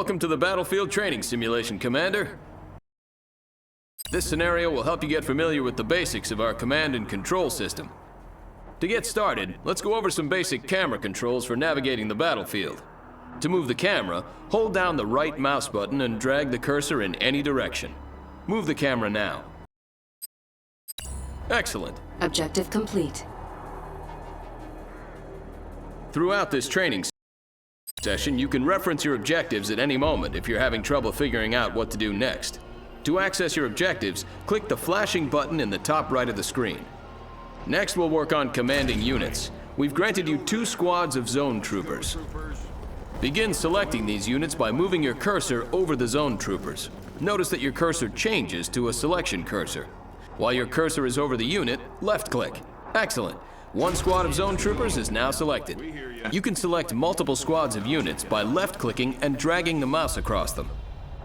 Welcome to the Battlefield Training Simulation, Commander. This scenario will help you get familiar with the basics of our command and control system. To get started, let's go over some basic camera controls for navigating the battlefield. To move the camera, hold down the right mouse button and drag the cursor in any direction. Move the camera now. Excellent. Objective complete. Throughout this training session, you can reference your objectives at any moment if you're having trouble figuring out what to do next. To access your objectives, click the flashing button in the top right of the screen. Next, we'll work on commanding units. We've granted you 2 squads of zone troopers. Begin selecting these units by moving your cursor over the zone troopers. Notice that your cursor changes to a selection cursor. While your cursor is over the unit, left-click. Excellent. 1 squad of zone troopers is now selected. You can select multiple squads of units by left-clicking and dragging the mouse across them.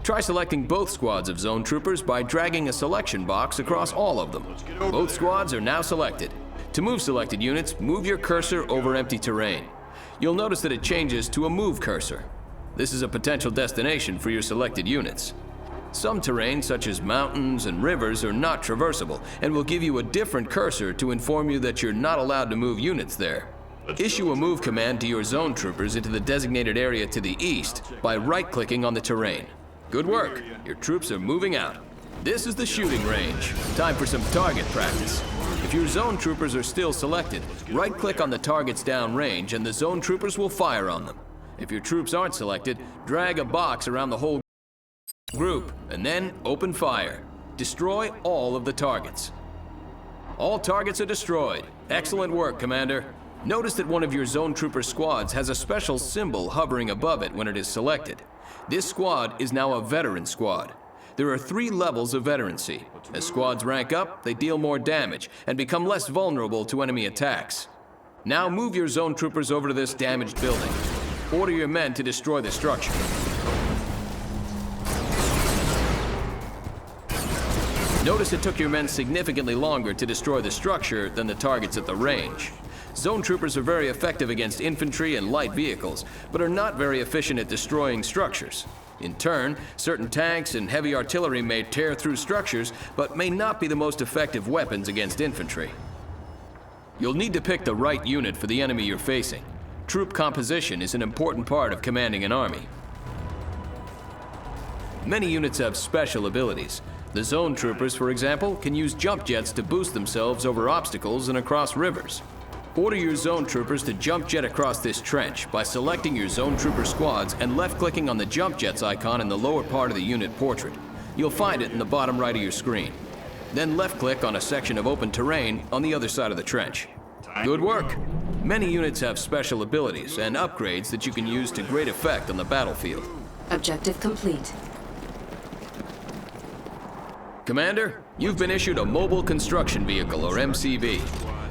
Try selecting both squads of zone troopers by dragging a selection box across all of them. Both squads are now selected. To move selected units, move your cursor over empty terrain. You'll notice that it changes to a move cursor. This is a potential destination for your selected units. Some terrain, such as mountains and rivers, are not traversable and will give you a different cursor to inform you that you're not allowed to move units there. Issue a move command to your zone troopers into the designated area to the east by right-clicking on the terrain. Good work. Your troops are moving out. This is the shooting range. Time for some target practice. If your zone troopers are still selected, right-click on the targets downrange and the zone troopers will fire on them. If your troops aren't selected, drag a box around the whole group and then open fire. Destroy all of the targets. All targets are destroyed. Excellent work, Commander. Notice that one of your zone trooper squads has a special symbol hovering above it when it is selected. This squad is now a veteran squad. There are 3 levels of veterancy. As squads rank up, they deal more damage and become less vulnerable to enemy attacks. Now move your zone troopers over to this damaged building. Order your men to destroy the structure. Notice it took your men significantly longer to destroy the structure than the targets at the range. Zone troopers are very effective against infantry and light vehicles, but are not very efficient at destroying structures. In turn, certain tanks and heavy artillery may tear through structures, but may not be the most effective weapons against infantry. You'll need to pick the right unit for the enemy you're facing. Troop composition is an important part of commanding an army. Many units have special abilities. The zone troopers, for example, can use jump jets to boost themselves over obstacles and across rivers. Order your zone troopers to jump jet across this trench by selecting your zone trooper squads and left-clicking on the jump jets icon in the lower part of the unit portrait. You'll find it in the bottom right of your screen. Then left-click on a section of open terrain on the other side of the trench. Good work! Many units have special abilities and upgrades that you can use to great effect on the battlefield. Objective complete. Commander, you've been issued a Mobile Construction Vehicle, or MCV.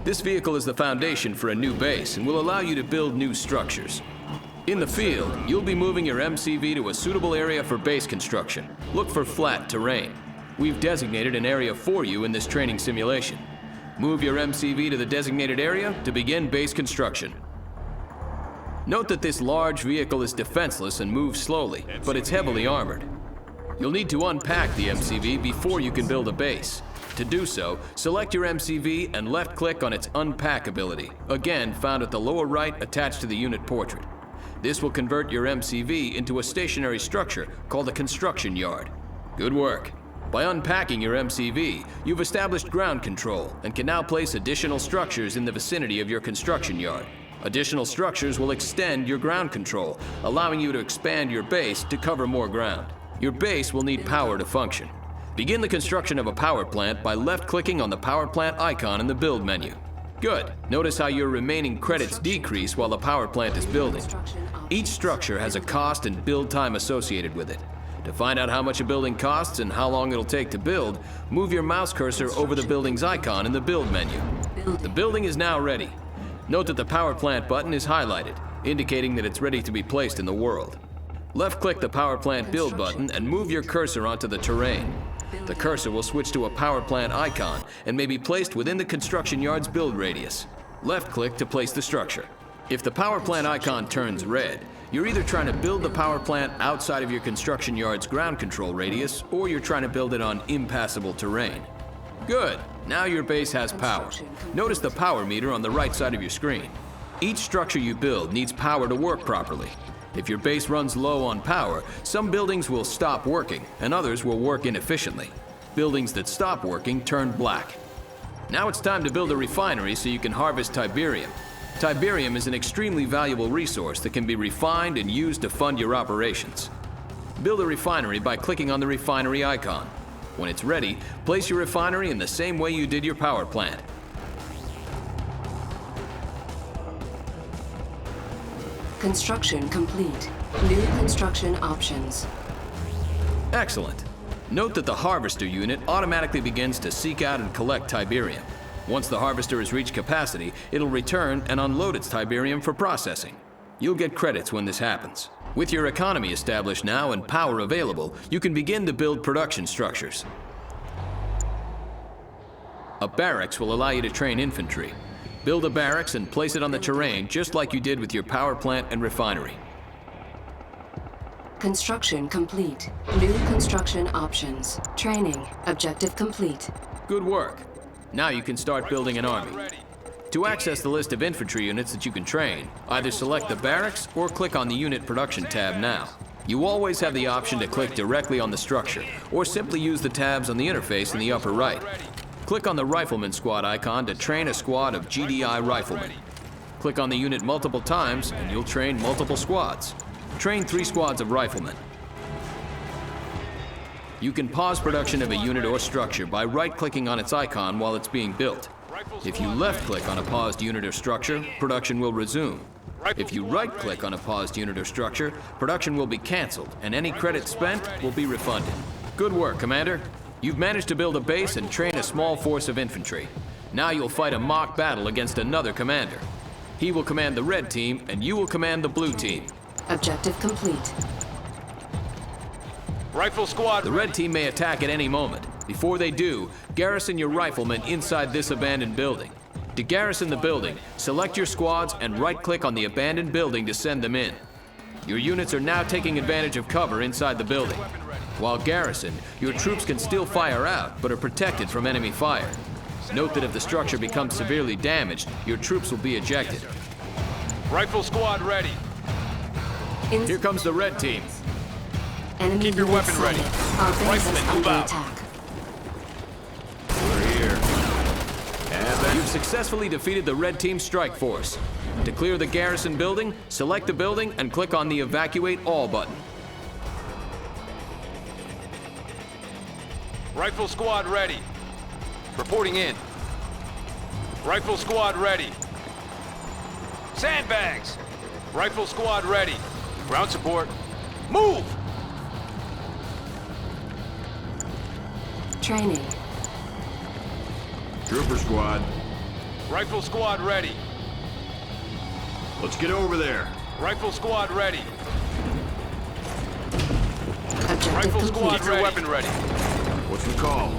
This vehicle is the foundation for a new base and will allow you to build new structures. In the field, you'll be moving your MCV to a suitable area for base construction. Look for flat terrain. We've designated an area for you in this training simulation. Move your MCV to the designated area to begin base construction. Note that this large vehicle is defenseless and moves slowly, but it's heavily armored. You'll need to unpack the MCV before you can build a base. To do so, select your MCV and left-click on its Unpack ability, again found at the lower right attached to the unit portrait. This will convert your MCV into a stationary structure called a construction yard. Good work. By unpacking your MCV, you've established ground control and can now place additional structures in the vicinity of your construction yard. Additional structures will extend your ground control, allowing you to expand your base to cover more ground. Your base will need power to function. Begin the construction of a power plant by left-clicking on the power plant icon in the build menu. Good. Notice how your remaining credits decrease while the power plant is building. Each structure has a cost and build time associated with it. To find out how much a building costs and how long it'll take to build, move your mouse cursor over the building's icon in the build menu. The building is now ready. Note that the power plant button is highlighted, indicating that it's ready to be placed in the world. Left-click the power plant build button and move your cursor onto the terrain. The cursor will switch to a power plant icon and may be placed within the construction yard's build radius. Left-click to place the structure. If the power plant icon turns red, You're either trying to build the power plant outside of your construction yard's ground control radius, or you're trying to build it on impassable terrain. Good. Now your base has power. Notice the power meter on the right side of your screen. Each structure you build needs power to work properly. If your base runs low on power, some buildings will stop working, and others will work inefficiently. Buildings that stop working turn black. Now it's time to build a refinery so you can harvest Tiberium. Tiberium is an extremely valuable resource that can be refined and used to fund your operations. Build a refinery by clicking on the refinery icon. When it's ready, place your refinery in the same way you did your power plant. Construction complete. New construction options. Excellent. Note that the harvester unit automatically begins to seek out and collect Tiberium. Once the harvester has reached capacity, it'll return and unload its Tiberium for processing. You'll get credits when this happens. With your economy established now and power available, you can begin to build production structures. A barracks will allow you to train infantry. Build a barracks and place it on the terrain just like you did with your power plant and refinery. Construction complete. New construction options. Training. Objective complete. Good work. Now you can start building an army. To access the list of infantry units that you can train, either select the barracks or click on the Unit Production tab now. You always have the option to click directly on the structure, or simply use the tabs on the interface in the upper right. Click on the Rifleman Squad icon to train a squad of GDI riflemen. Click on the unit multiple times and you'll train multiple squads. Train 3 squads of riflemen. You can pause production of a unit or structure by right-clicking on its icon while it's being built. If you left-click on a paused unit or structure, production will resume. If you right-click on a paused unit or structure, production will be canceled, and any credit spent will be refunded. Good work, Commander. You've managed to build a base and train a small force of infantry. Now you'll fight a mock battle against another commander. He will command the red team, and you will command the blue team. Objective complete. Rifle squad. The red team may attack at any moment. Before they do, garrison your riflemen inside this abandoned building. To garrison the building, select your squads and right-click on the abandoned building to send them in. Your units are now taking advantage of cover inside the building. While garrisoned, your troops can still fire out, but are protected from enemy fire. Note that if the structure becomes severely damaged, your troops will be ejected. Rifle squad ready. Here comes the red team. Enemy Keep your units weapon ready. sighted. Our base Riflemen, is move under out. attack. We're here. You've successfully defeated the red team strike force. To clear the garrison building, select the building and click on the Evacuate All button. Rifle squad ready. Reporting in. Rifle squad ready. Sandbags. Rifle squad ready. Ground support. Move! Training. Trooper squad, Rifle squad ready. let's get over there. Rifle squad ready. Objective Rifle complete. squad ready. Keep your weapon ready. What's the call?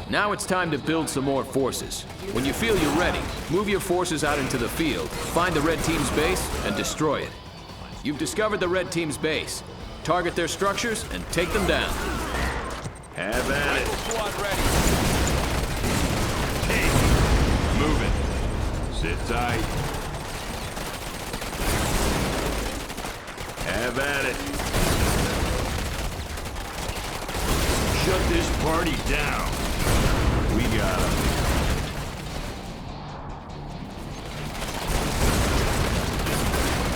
Now it's time to build some more forces. When you feel you're ready, move your forces out into the field, find the red team's base, and destroy it. You've discovered the red team's base. Target their structures and take them down. Have at it. Rifle squad ready. Hey, move it. Sit tight. Have at it. Shut this party down. We got